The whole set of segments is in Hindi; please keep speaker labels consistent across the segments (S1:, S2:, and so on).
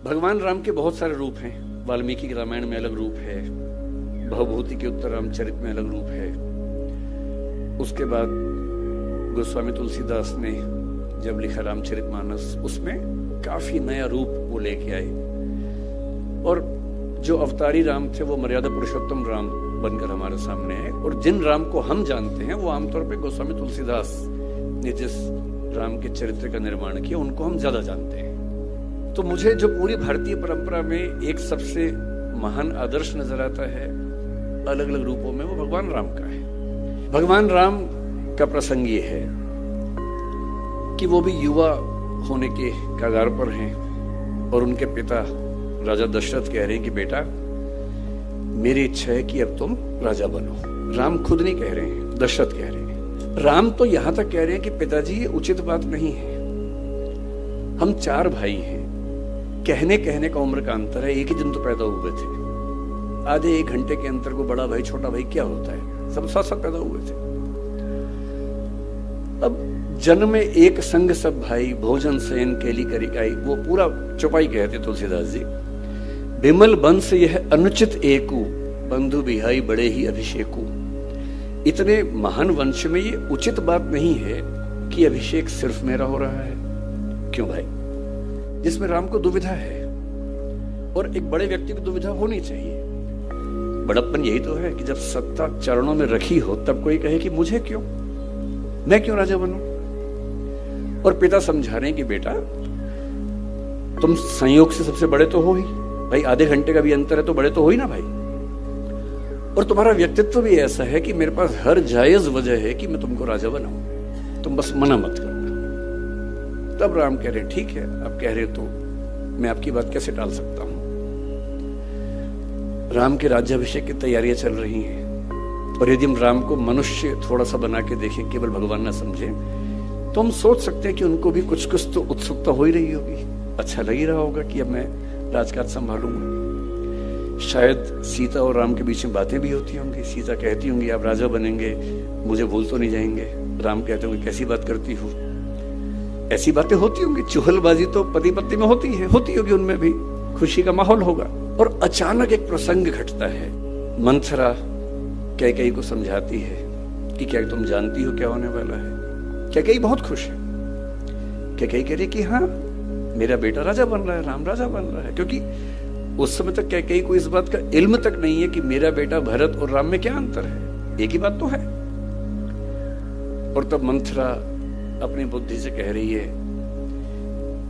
S1: भगवान राम के बहुत सारे रूप हैं। वाल्मीकि के रामायण में अलग रूप है, भवभूति के उत्तर रामचरित में अलग रूप है। उसके बाद गोस्वामी तुलसीदास ने जब लिखा रामचरितमानस, उसमें काफी नया रूप वो लेके आए। और जो अवतारी राम थे वो मर्यादा पुरुषोत्तम राम बनकर हमारे सामने है। और जिन राम को हम जानते हैं वो आमतौर पे गोस्वामी तुलसीदास ने जिस राम के चरित्र का निर्माण किया उनको हम ज्यादा जानते हैं। तो मुझे जो पूरी भारतीय परंपरा में एक सबसे महान आदर्श नजर आता है अलग अलग रूपों में, वो भगवान राम का है। भगवान राम का प्रसंग ये है कि वो भी युवा होने के कगार पर हैं और उनके पिता राजा दशरथ कह रहे हैं कि बेटा मेरी इच्छा है कि अब तुम राजा बनो। राम खुद नहीं कह रहे हैं, दशरथ कह रहे हैं। राम तो यहां तक कह रहे हैं कि पिताजी ये उचित बात नहीं है। हम 4 भाई हैं, कहने का उम्र का अंतर है, एक ही दिन तो पैदा हुए थे। आधे 1 घंटे के अंतर को बड़ा भाई छोटा भाई क्या होता है, सब साथ साथ पैदा हुए थे। अब जन्म में एक संग सब भाई, भोजन शयन केली करिकाई, वो पूरा चौपाई कहते तुलसीदास जी। बिमल बंस यह अनुचित एकू, बंधु बिहाई बड़े ही अभिषेकू। इतने महान वंश में ये उचित बात नहीं है कि अभिषेक सिर्फ मेरा हो रहा है। क्यों भाई? जिसमें राम को दुविधा है, और एक बड़े व्यक्ति को दुविधा होनी चाहिए। बड़प्पन यही तो है कि जब सत्ता चरणों में रखी हो तब कोई कहे कि मुझे क्यों, मैं क्यों राजा बनूं। और पिता समझा रहे हैं कि बेटा तुम संयोग से सबसे बड़े तो हो ही भाई, आधे घंटे का भी अंतर है तो बड़े तो हो ही ना भाई। और तुम्हारा व्यक्तित्व भी ऐसा है कि मेरे पास हर जायज वजह है कि मैं तुमको राजा बनाऊं, तुम बस मना मत करना। तब राम कह रहे ठीक है, आप कह रहे तो मैं आपकी बात कैसे टाल सकता हूं। राम के राज्याभिषेक की तैयारियां चल रही हैं, और यदि हम राम को मनुष्य थोड़ा सा बना के देखें, केवल भगवान ना समझें, तो हम सोच सकते हैं कि उनको भी कुछ कुछ तो उत्सुकता हो ही रही होगी। अच्छा लग ही रहा होगा कि अब मैं राजकाज संभालूंगा। शायद सीता और राम के बीच में बातें भी होती होंगी। सीता कहती होंगी आप राजा बनेंगे, मुझे भूल तो नहीं जाएंगे। राम कहते होंगे कैसी बात करती हो। ऐसी बातें होती होंगी। चुहलबाजी तो पति पत्नी में होती है, होती होगी, उनमें भी खुशी का माहौल होगा। और अचानक एक प्रसंग घटता है। मंथरा कैकेयी को समझाती है कि क्या तुम जानती हो क्या होने वाला है। कैकेयी बहुत खुश है। कैकेयी कह रही कि हाँ मेरा बेटा राजा बन रहा है, राम राजा बन रहा है। क्योंकि उस समय तक कैकेयी को इस बात का इल्म तक नहीं है कि मेरा बेटा भरत और राम में क्या अंतर है, एक ही बात तो है। और तब मंथरा अपनी बुद्धि से कह रही है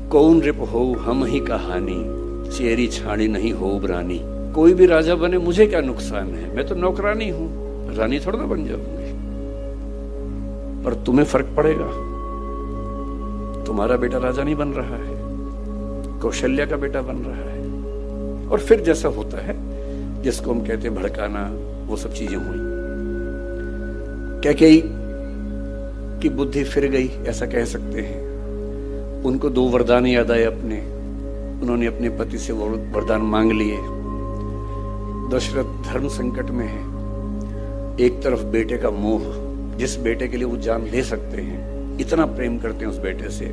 S1: कौन रिप हो हम ही कहानी, चेरी छाणी नहीं हो रानी। कोई भी राजा बने मुझे क्या नुकसान है, मैं तो नौकरानी हूं, रानी थोड़ा ना बन जाऊंगी। पर तुम्हें फर्क पड़ेगा, तुम्हारा बेटा राजा नहीं बन रहा है, कौशल्या का बेटा बन रहा है। और फिर जैसा होता है जिसको हम कहते हैं भड़काना, वो सब चीजें हुई। कैकेयी की बुद्धि फिर गई, ऐसा कह सकते हैं। उनको 2 वरदान याद आए अपने। उन्होंने अपने पति से वरदान मांग लिए। दशरथ धर्म संकट में है। एक तरफ बेटे का मोह, जिस बेटे के लिए वो जान दे सकते हैं, इतना प्रेम करते हैं उस बेटे से,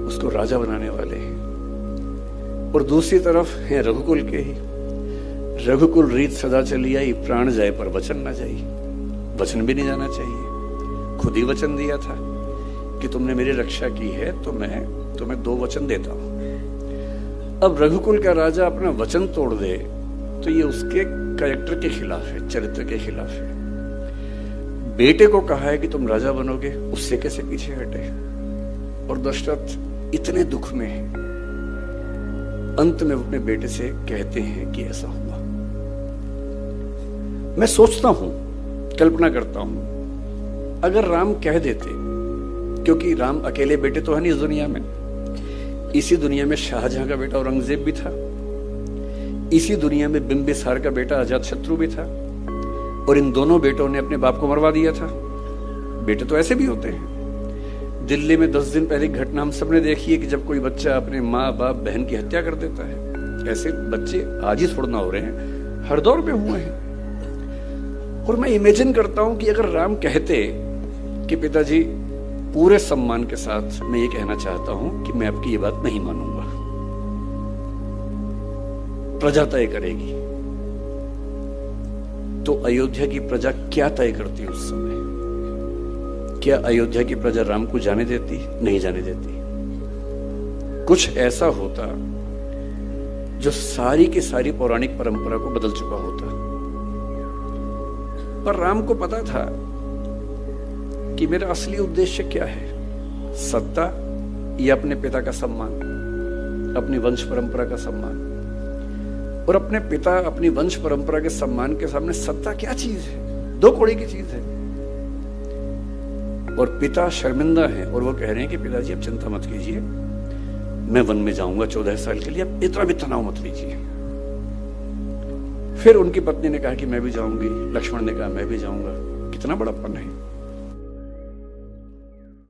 S1: उसको राजा बनाने वाले हैं। और दूसरी तरफ है रघुकुल के ही। रघुकुल रीत सदा चली आई, प्राण जाए पर वचन ना जाए। वचन भी नहीं जाना चाहिए। खुद ही वचन दिया था कि तुमने मेरी रक्षा की है तो मैं तुम्हें 2 वचन देता हूं। अब रघुकुल का राजा अपना वचन तोड़ दे तो ये उसके कैरेक्टर के खिलाफ है, चरित्र के खिलाफ है। बेटे को कहा है कि तुम राजा बनोगे, उससे कैसे पीछे हटे। और दशरथ इतने दुख में है, अंत में अपने बेटे से कहते हैं कि ऐसा हुआ। मैं सोचता हूं, कल्पना करता हूं, अगर राम कह देते, क्योंकि राम अकेले बेटे तो है नहीं इस दुनिया में। इसी दुनिया में शाहजहां का बेटा औरंगजेब भी था। इसी दुनिया में बिंबिसार का बेटा अजातशत्रु भी था। और इन दोनों बेटों ने अपने बाप को मरवा दिया था। बेटे तो ऐसे भी होते हैं। दिल्ली में 10 दिन पहले घटना हम सबने देखी है कि जब कोई बच्चा अपने माँ बाप बहन की हत्या कर देता है। ऐसे बच्चे आज ही थोड़ा ना हो रहे हैं, हर दौर में हुए हैं। और मैं इमेजिन करता हूं कि अगर राम कहते कि पिताजी पूरे सम्मान के साथ मैं ये कहना चाहता हूं कि मैं आपकी ये बात नहीं मानूंगा, प्रजा तय करेगी। तो अयोध्या की प्रजा क्या तय करती उस समय? क्या अयोध्या की प्रजा राम को जाने देती? नहीं जाने देती। कुछ ऐसा होता जो सारी की सारी पौराणिक परंपरा को बदल चुका होता। पर राम को पता था कि मेरा असली उद्देश्य क्या है, सत्ता या अपने पिता का सम्मान, अपनी वंश परंपरा का सम्मान। और अपने पिता, अपनी वंश परंपरा के सम्मान के सामने सत्ता क्या चीज है? दो कौड़ी की चीज है। और पिता शर्मिंदा है और वो कह रहे हैं कि पिताजी अब चिंता मत कीजिए, मैं वन में जाऊंगा 14 साल के लिए, अब इतना भी तनाव मत लीजिए। फिर उनकी पत्नी ने कहा कि मैं भी जाऊंगी, लक्ष्मण ने कहा मैं भी जाऊंगा। कितना बड़ापन है।